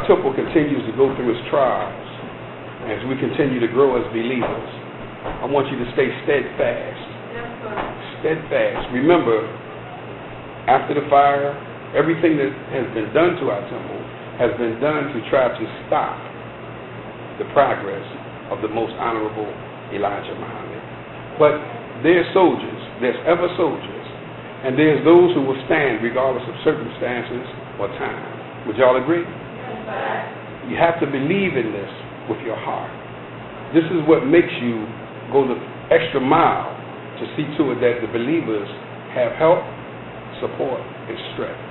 temple continues to go through its trials, as we continue to grow as believers, I want you to stay steadfast. Steadfast. Remember, after the fire, everything that has been done to our temple has been done to try to stop the progress of the most honorable Elijah Muhammad. But there's soldiers, there's ever soldiers, and there's those who will stand regardless of circumstances or time. Would y'all agree? You have to believe in this with your heart. This is what makes you go the extra mile to see to it that the believers have help, support, and strength.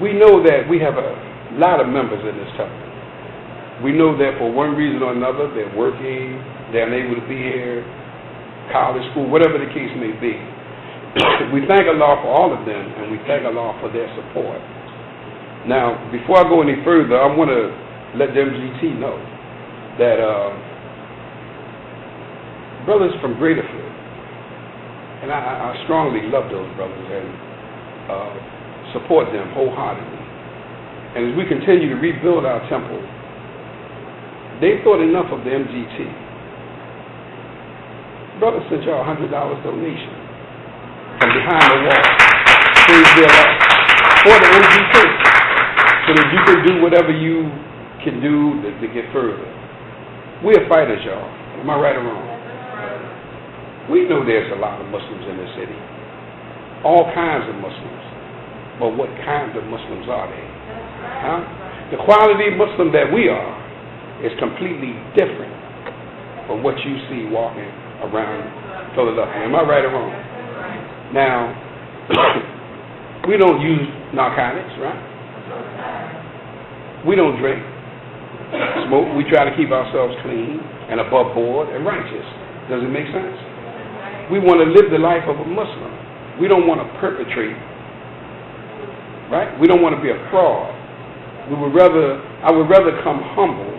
We know that we have a lot of members in this temple. We know that for one reason or another, they're working, they're unable to be here, college, school, whatever the case may be. We thank Allah for all of them, and we thank Allah for their support. Now, before I go any further, I want to let the MGT know that brothers from Graterford, and I strongly love those brothers and support them wholeheartedly. And as we continue to rebuild our temple, they thought enough of the MGT. Brothers sent y'all $100 donation from behind the wall, praise their Lord, for the MGT, so that you can do whatever you can do to get further. We're fighters, y'all. Am I right or wrong? We know there's a lot of Muslims in this city. All kinds of Muslims. But what kind of Muslims are they? Huh? The quality Muslim that we are is completely different from what you see walking around Philadelphia. Am I right or wrong? Now, we don't use narcotics, right? We don't drink, smoke. We try to keep ourselves clean and above board and righteous. Does it make sense? We want to live the life of a Muslim. We don't want to perpetrate, right? We don't want to be a fraud. I would rather come humble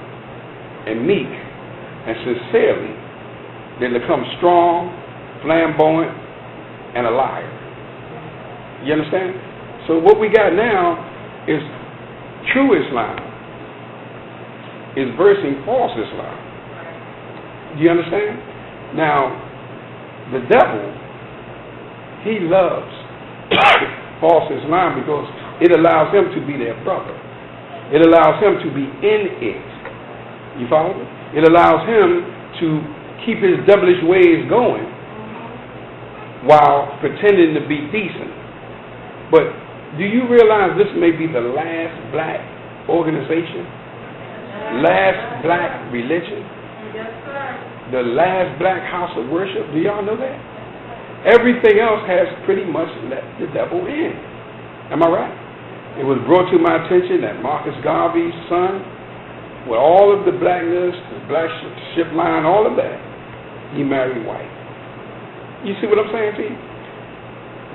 and meek and sincerely than to come strong, flamboyant, and a liar. You understand? So what we got now is true Islam is versing false Islam. Do you understand? Now, the devil, he loves false Islam because it allows him to be their brother. It allows him to be in it. You follow me? It allows him to keep his devilish ways going while pretending to be decent. But do you realize this may be the last black organization? Last black religion? The last black house of worship? Do y'all know that? Everything else has pretty much let the devil in. Am I right? It was brought to my attention that Marcus Garvey's son, with all of the blackness, the black ship line, all of that, he married white. You see what I'm saying to you?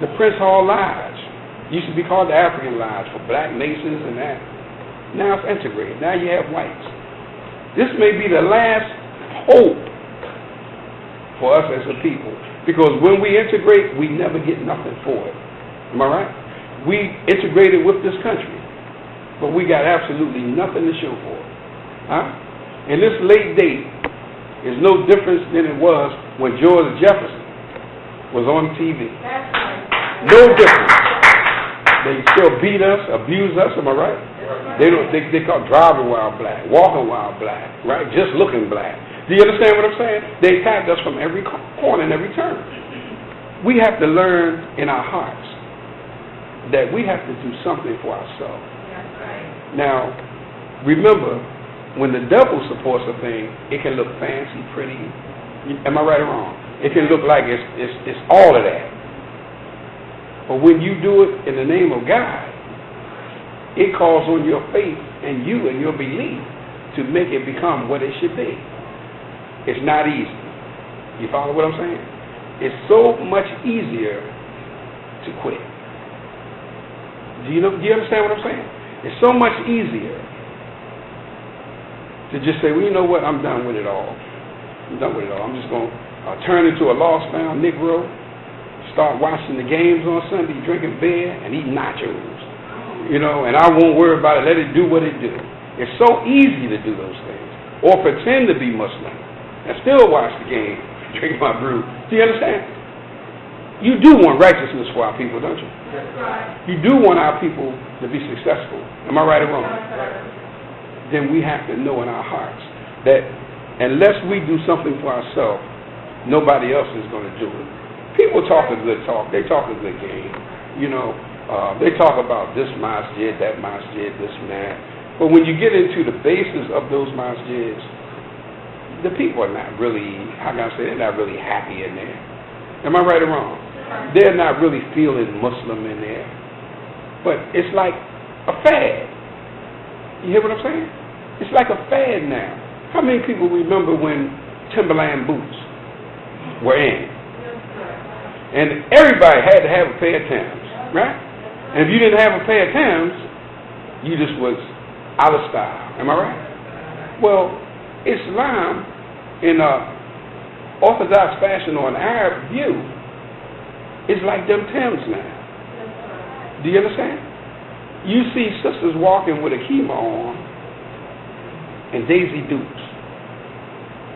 The Prince Hall Lodge used to be called the African Lodge for black nations and that. Now it's integrated. Now you have whites. This may be the last hope for us as a people, because when we integrate, we never get nothing for it. Am I right? We integrated with this country, but we got absolutely nothing to show for it. Huh? And this late date is no difference than it was when George Jefferson was on TV. No difference. They still beat us, abuse us, am I right? They call driving while black, walking while black, right? Just looking black. Do you understand what I'm saying? They attacked us from every corner and every turn. We have to learn in our hearts that we have to do something for ourselves. Now, remember, when the devil supports a thing, it can look fancy, pretty. Am I right or wrong? It can look like it's all of that. But when you do it in the name of God, it calls on your faith and your belief to make it become what it should be. It's not easy. You follow what I'm saying? It's so much easier to quit. Do you understand what I'm saying? It's so much easier to just say, well, you know what? I'm done with it all. I'm done with it all. I'm just going to turn into a lost-found Negro, start watching the games on Sunday, drinking beer, and eating nachos. you know, and I won't worry about it. Let it do what it do. It's so easy to do those things, or pretend to be Muslim and still watch the game, drink my brew. Do you understand? You do want righteousness for our people, don't you? You do want our people to be successful. Am I right or wrong? Then we have to know in our hearts that unless we do something for ourselves, nobody else is going to do it. People talk a good talk. They talk a good game. You know, they talk about this masjid, that masjid, this and that. But when you get into the basis of those masjids, the people are not really, how can I say, they're not really happy in there. Am I right or wrong? They're not really feeling Muslim in there. But it's like a fad. You hear what I'm saying? It's like a fad now. How many people remember when Timberland boots were in? And everybody had to have a pair of Timbs, right? And if you didn't have a pair of Timbs, you just was out of style. Am I right? Well, Islam, in an Orthodox fashion or an Arab view, is like them Timbs now. Do you understand? You see sisters walking with a kima on and Daisy Dukes.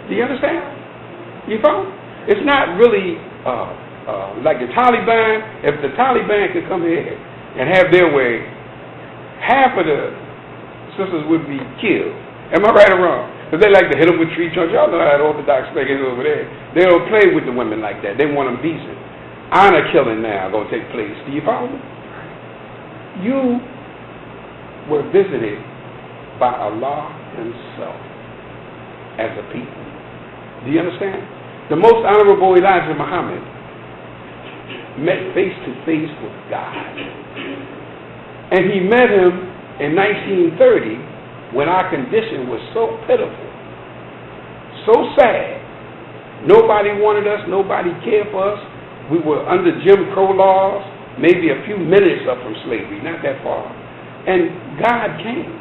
Do you understand? You follow? It's not really like the Taliban. If the Taliban could come here and have their way, half of the sisters would be killed. Am I right or wrong? Because they like to hit them with tree trunks. Y'all know how the Orthodox thing is over there. They don't play with the women like that. They want them decent. Honor killing now going to take place. Do you follow me? You were visited by Allah Himself as a people. Do you understand? The most honorable Elijah Muhammad met face to face with God. And he met him in 1930 when our condition was so pitiful, so sad. Nobody wanted us, nobody cared for us. We were under Jim Crow laws, maybe a few minutes up from slavery, not that far. And God came.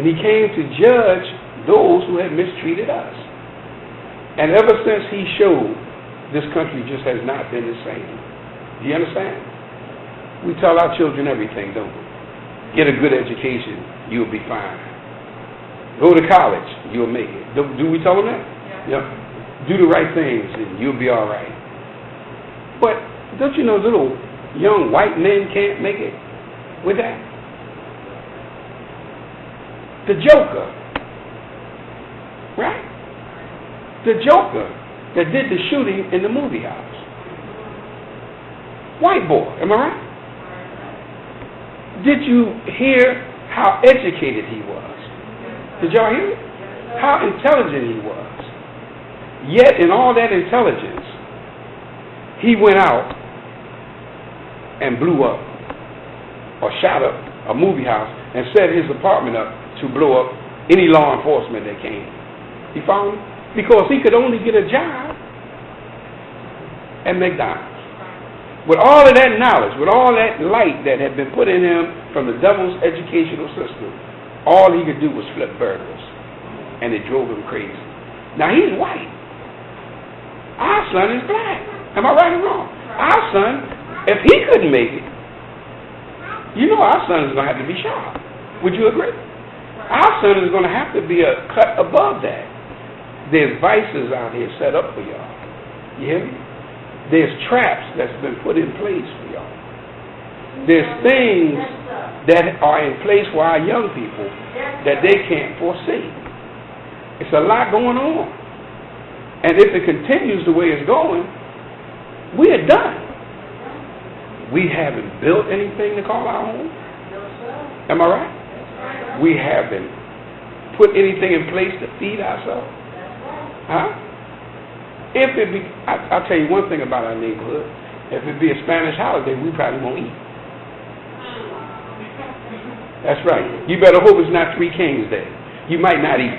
And He came to judge those who had mistreated us. And ever since He showed, this country just has not been the same. Do you understand? We tell our children everything, don't we? Get a good education, you'll be fine. Go to college, you'll make it. Do we tell them that? Yeah. Do the right things and you'll be all right. But don't you know little young white men can't make it with that? The Joker, right? The Joker that did the shooting in the movie house. White boy, am I right? Did you hear how educated he was? Did y'all hear it? How intelligent he was. Yet in all that intelligence, he went out and blew up or shot up a movie house and set his apartment up to blow up any law enforcement that came. You follow me? Because he could only get a job at McDonald's. With all of that knowledge, with all that light that had been put in him from the devil's educational system, all he could do was flip burgers. And it drove him crazy. Now he's white. Our son is black. Am I right or wrong? Our son, if he couldn't make it, you know our son is going to have to be shot. Would you agree? Our son is going to have to be a cut above that. There's vices out here set up for y'all. You hear me? There's traps that's been put in place for y'all. There's things that are in place for our young people that they can't foresee. It's a lot going on. And if it continues the way it's going, we are done. We haven't built anything to call our home. Am I right? We haven't put anything in place to feed ourselves. Huh? If it be, I'll tell you one thing about our neighborhood. If it be a Spanish holiday, we probably won't eat. That's right. You better hope it's not Three Kings Day. You might not eat.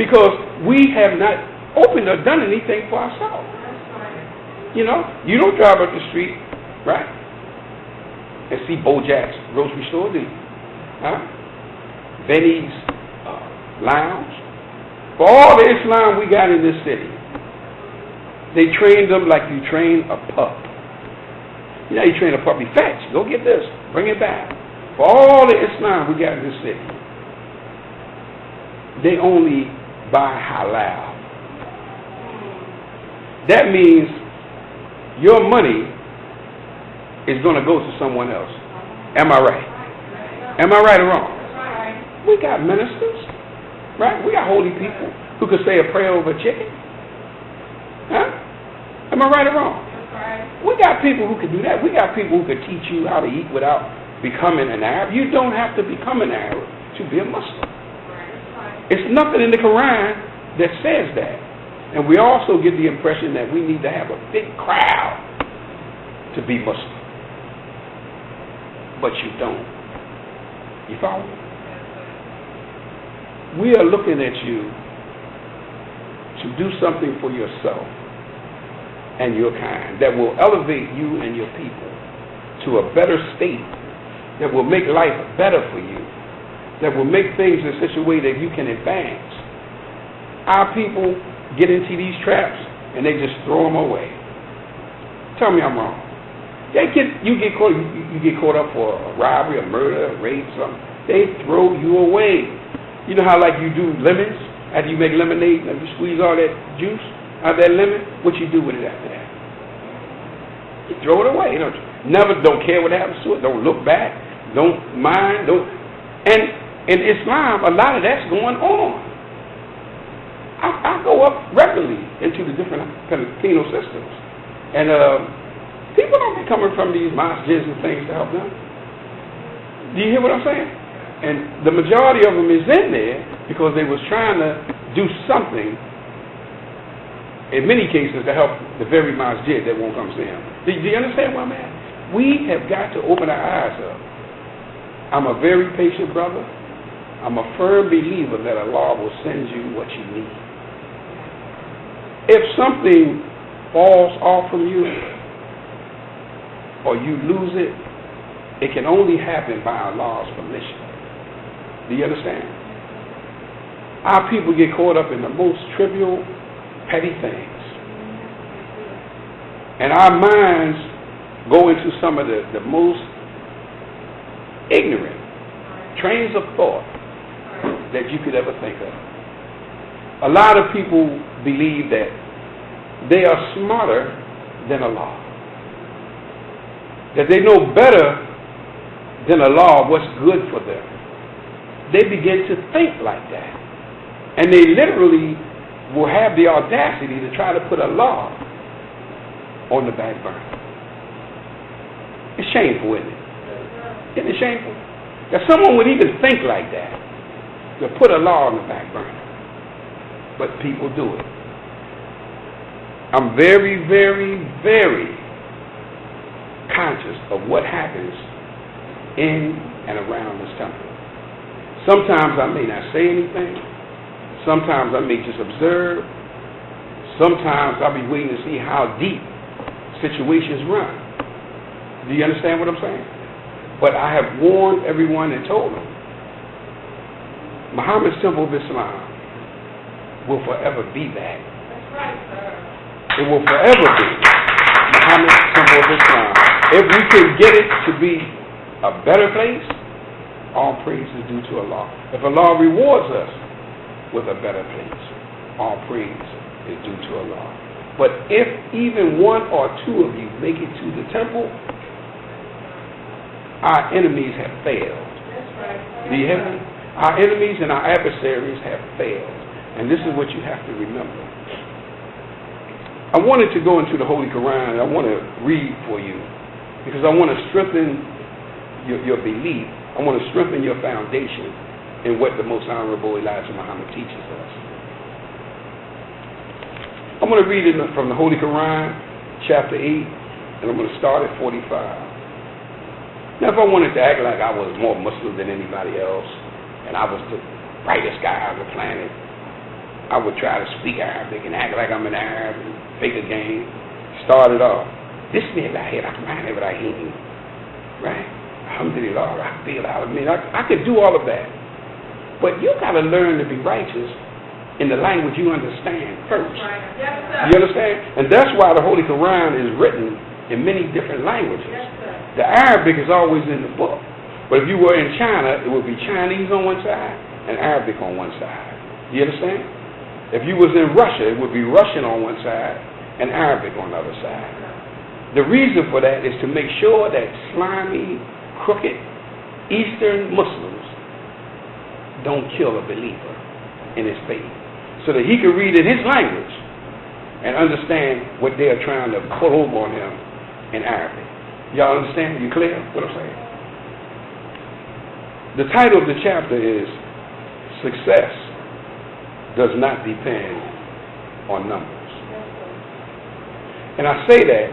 Because we have not opened or done anything for ourselves. You know, you don't drive up the street, right, and see Bojack's grocery store, do you? Huh? Benny's Lounge. For all the Islam we got in this city, they trained them like you train a pup. You know, you train a puppy, fetch, go get this, bring it back. For all the Islam we got in this city, they only buy halal. That means your money is going to go to someone else. Am I right? Am I right or wrong? We got ministers, right? We got holy people who could say a prayer over chicken. Huh? Am I right or wrong? We got people who could do that. We got people who could teach you how to eat without becoming an Arab. You don't have to become an Arab to be a Muslim. It's nothing in the Quran that says that. And we also get the impression that we need to have a big crowd to be Muslim. But you don't. You follow me? We are looking at you to do something for yourself and your kind that will elevate you and your people to a better state, that will make life better for you, that will make things in such a way that you can advance. Our people get into these traps and they just throw them away. Tell me I'm wrong. You get caught up for a robbery, a murder, a rape, something. They throw you away. You know how like you do lemons after you make lemonade and you squeeze all that juice out of that lemon? What you do with it after that? You throw it away. Don't care what happens to it. Don't look back. Don't mind. And in Islam, a lot of that's going on. I go up regularly into the different penal systems. And people don't be coming from these masjids and things to help them. Do you hear what I'm saying? And the majority of them is in there because they was trying to do something, in many cases, to help the very masjid that won't come see them. Do you understand where I'm at? We have got to open our eyes up. I'm a very patient brother. I'm a firm believer that Allah will send you what you need. If something falls off from you or you lose it, it can only happen by Allah's permission. Do you understand? Our people get caught up in the most trivial, petty things. And our minds go into some of the most ignorant trains of thought that you could ever think of. A lot of people believe that they are smarter than Allah. That they know better than Allah what's good for them. They begin to think like that. And they literally will have the audacity to try to put Allah on the back burner. It's shameful, isn't it? Isn't it shameful? That someone would even think like that, to put Allah on the back burner. But people do it. I'm very, very, very conscious of what happens in and around this temple. Sometimes I may not say anything. Sometimes I may just observe. Sometimes I'll be waiting to see how deep situations run. Do you understand what I'm saying? But I have warned everyone and told them, Muhammad's Temple of Islam will forever be that. That's right, sir. It will forever be Muhammad's Temple of Islam. If we can get it to be a better place, all praise is due to Allah. If Allah rewards us with a better place, all praise is due to Allah. But if even one or two of you make it to the temple, our enemies have failed. That's right. Do you hear me? Our enemies and our adversaries have failed. And this is what you have to remember. I wanted to go into the Holy Quran. I want to read for you because I want to strengthen your belief. I want to strengthen your foundation in what the Most Honorable Elijah Muhammad teaches us. I'm going to read it from the Holy Quran, chapter 8, and I'm going to start at 45. Now, if I wanted to act like I was more Muslim than anybody else, and I was the brightest guy on the planet, I would try to speak Arabic and act like I'm an Arab and fake a game. Start it off. Bismillahirrahmanirrahim. Right? Alhamdulillah, Rabbil Alamin. I could do all of that. But you got to learn to be righteous in the language you understand first. Yes, sir. You understand? And that's why the Holy Quran is written in many different languages. Yes, the Arabic is always in the book. But if you were in China, it would be Chinese on one side and Arabic on one side. Do you understand? If you was in Russia, it would be Russian on one side and Arabic on the other side. The reason for that is to make sure that slimy, crooked, Eastern Muslims don't kill a believer in his faith, so that he can read in his language and understand what they are trying to put over on him in Arabic. Y'all understand? You clear what I'm saying? The title of the chapter is Success Does Not Depend on Numbers. And I say that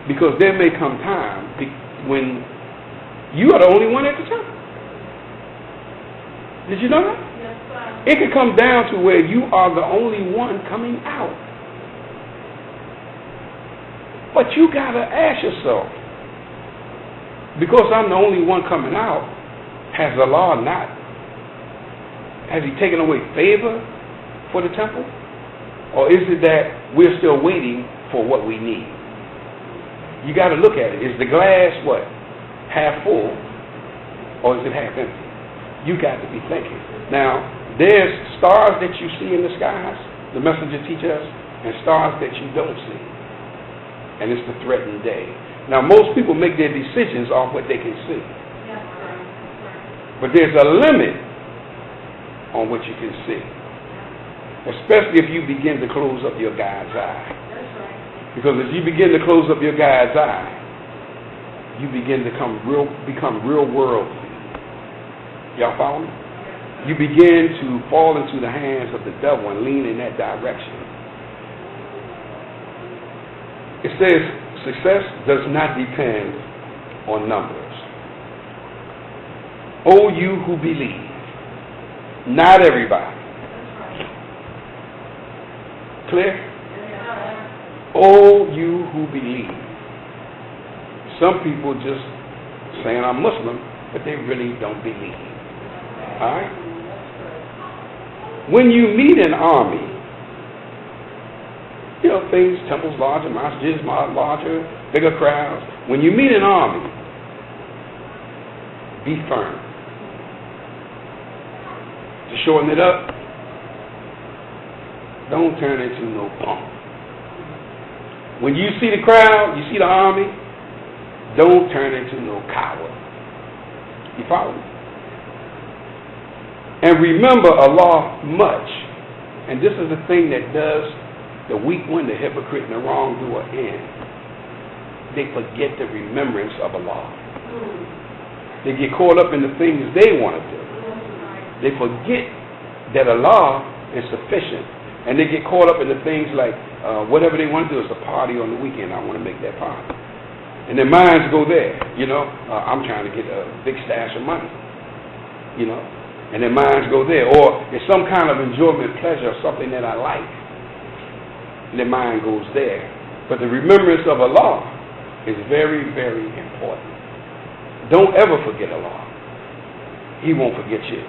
because there may come time when you are the only one at the top. Did you know that? Yes, sir. It could come down to where you are the only one coming out. But you got to ask yourself, because I'm the only one coming out, has he taken away favor for the temple? Or is it that we're still waiting for what we need? You got to look at it. Is the glass what? Half full, or is it half empty? You got to be thinking. Now, there's stars that you see in the skies, the messenger teaches us, and stars that you don't see. And it's the threatened day. Now, most people make their decisions off what they can see. Yes, sir. But there's a limit on what you can see. Especially if you begin to close up your God's eye. That's right. Because if you begin to close up your God's eye, you begin to become real worldly. Y'all follow me? You begin to fall into the hands of the devil and lean in that direction. It says success does not depend on numbers. Oh, you who believe. Not everybody. Clear? Oh, you who believe. Some people just saying I'm Muslim, but they really don't believe. All right? When you meet an army, you know, things, temples larger, masjids larger, bigger crowds. When you meet an army, be firm. To shorten it up, don't turn into no punk. When you see the crowd, you see the army, don't turn into no coward. You follow me? And remember Allah much. And this is the thing that does the weak one, the hypocrite, and the wrongdoer in. They forget the remembrance of Allah. They get caught up in the things they want to do. They forget that Allah is sufficient. And they get caught up in the things like whatever they want to do is a party on the weekend. I want to make that party. And their minds go there. You know, I'm trying to get a big stash of money. You know, and their minds go there. Or it's some kind of enjoyment, pleasure, or something that I like. And their mind goes there. But the remembrance of Allah is very, very important. Don't ever forget Allah. He won't forget you.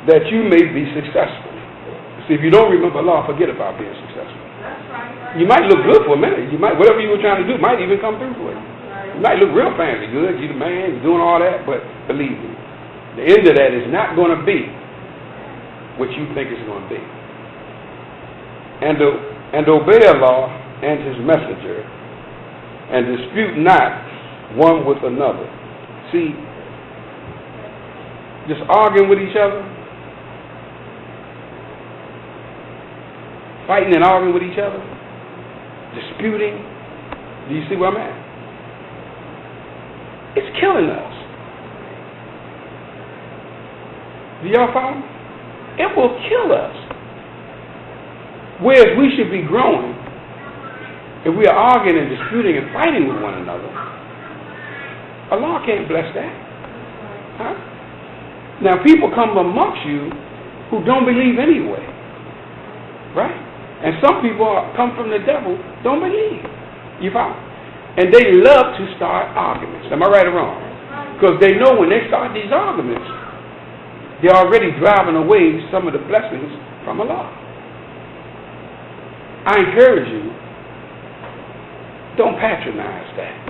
That you may be successful. See, if you don't remember Allah, forget about being successful. That's right. You might look good for a minute. You might, whatever you were trying to do might even come through for you. You might look real fancy, good. You're the man, you're doing all that, but believe me, the end of that is not going to be what you think it's going to be. And obey Allah and His messenger, and dispute not one with another. See, just arguing with each other, fighting and arguing with each other, disputing. Do you see where I'm at? It's killing us. Do y'all follow me? It will kill us. Whereas we should be growing, if we are arguing and disputing and fighting with one another, Allah can't bless that. Huh? Now people come amongst you who don't believe anyway. Right? And some people come from the devil, don't believe. You follow? And they love to start arguments. Am I right or wrong? Because they know when they start these arguments, they're already driving away some of the blessings from Allah. I encourage you Don't patronize that.